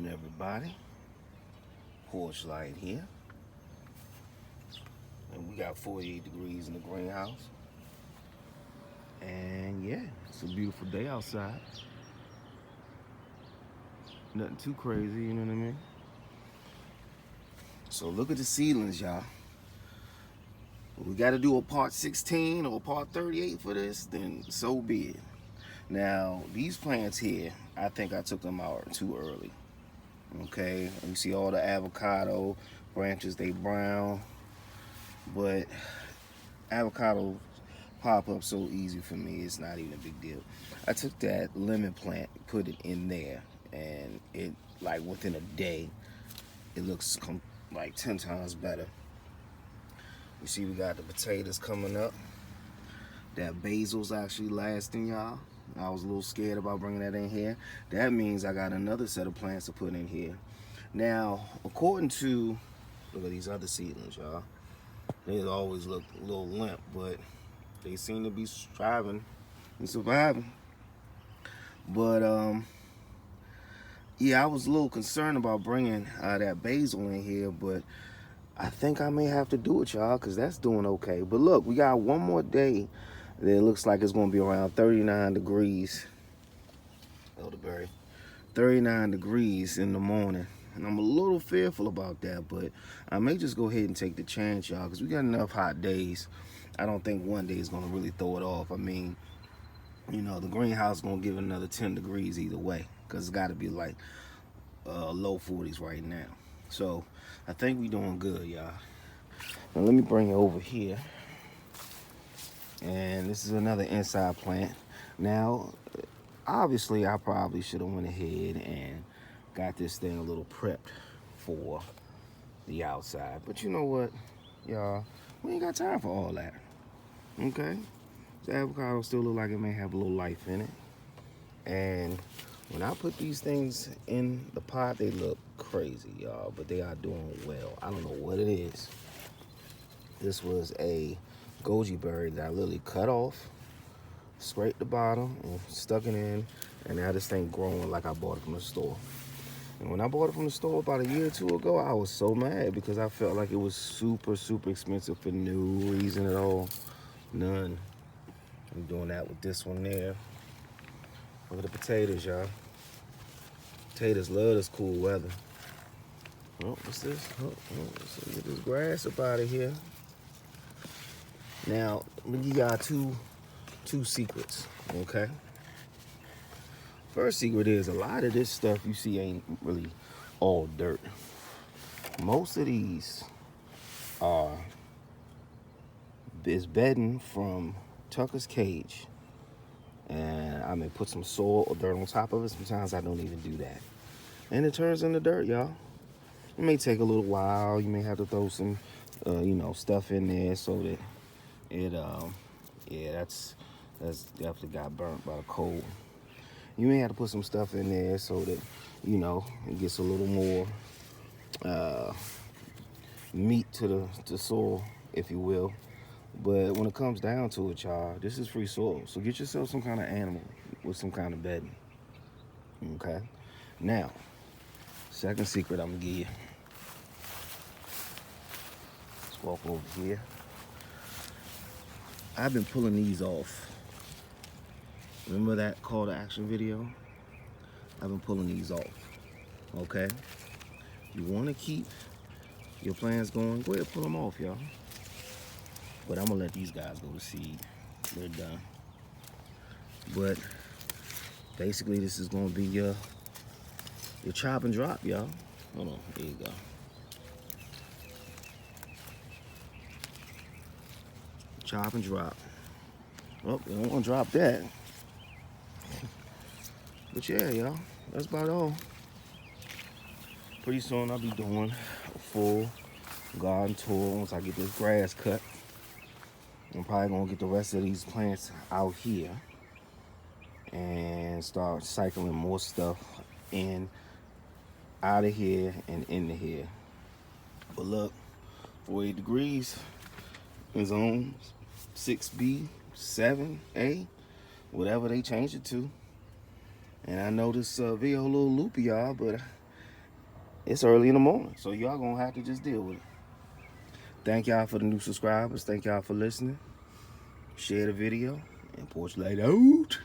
morning, everybody. Porch light here. And we got 48 degrees in the greenhouse. And yeah, it's a beautiful day outside. Nothing too crazy, you know what I mean? So look at the seedlings, y'all. If we got to do a part 16 or a part 38 for this, then so be it. Now, these plants here, I think I took them out too early. Okay, you see all the avocado branches, they brown, but avocado pop up so easy for me, it's not even a big deal. I took that lemon plant, put it in there, and it, like within a day, it looks like 10 times better. You see we got the potatoes coming up. That basil's actually lasting, y'all. I was a little scared about bringing that in here. That means I got another set of plants to put in here. Now, according to, look at these other seedlings, y'all. They always look a little limp, but they seem to be striving and surviving. But, yeah, I was a little concerned about bringing that basil in here, but I think I may have to do it, y'all, because that's doing okay. But look, we got one more day. It looks like it's going to be around 39 degrees. Elderberry. 39 degrees in the morning. And I'm a little fearful about that, but I may just go ahead and take the chance, y'all, because we got enough hot days. I don't think one day is going to really throw it off. I mean, you know, the greenhouse is going to give it another 10 degrees either way, because it's got to be like low 40s right now. So I think we're doing good, y'all. Now let me bring it over here. And this is another inside plant. Now, obviously, I probably should have went ahead and got this thing a little prepped for the outside. But you know what, y'all? We ain't got time for all that. Okay? The avocado still look like it may have a little life in it. And when I put these things in the pot, they look crazy, y'all. But they are doing well. I don't know what it is. This was a goji berry that I literally cut off, scraped the bottom, and stuck it in, and now this thing growing like I bought it from the store. And when I bought it from the store about a year or two ago, I was so mad because I felt like it was super, super expensive for no reason at all. None. I'm doing that with this one there. Look at the potatoes, y'all. Potatoes love this cool weather. Oh, what's this? Let's get this grass up out of here. Now, let me give y'all two secrets, okay? First secret is a lot of this stuff you see ain't really all dirt. Most of these is bedding from Tucker's cage. And I may put some soil or dirt on top of it. Sometimes I don't even do that. And it turns into dirt, y'all. It may take a little while. You may have to throw some, stuff in there so that it, that's definitely got burnt by the cold. You may have to put some stuff in there so that, it gets a little more meat to the soil, if you will. But when it comes down to it, y'all, this is free soil. So get yourself some kind of animal with some kind of bedding. Okay? Now, second secret I'm going to give you. Let's walk over here. I've been pulling these off. Remember that call to action video? I've been pulling these off. Okay? You want to keep your plants going, go ahead and pull them off, y'all. But I'm going to let these guys go to seed. They're done. But basically, this is going to be your chop and drop, y'all. Hold on. There you go. Chop and drop. Well, we don't want to drop that. But yeah, y'all. That's about all. Pretty soon, I'll be doing a full garden tour once I get this grass cut. I'm probably gonna get the rest of these plants out here and start cycling more stuff in, out of here and into here. But look, 48 degrees is on 6B, 7A, whatever they change it to. And I know this video a little loopy, y'all, but it's early in the morning, so y'all gonna have to just deal with it. Thank y'all for the new subscribers. Thank y'all for listening. Share the video, and Porch Light out.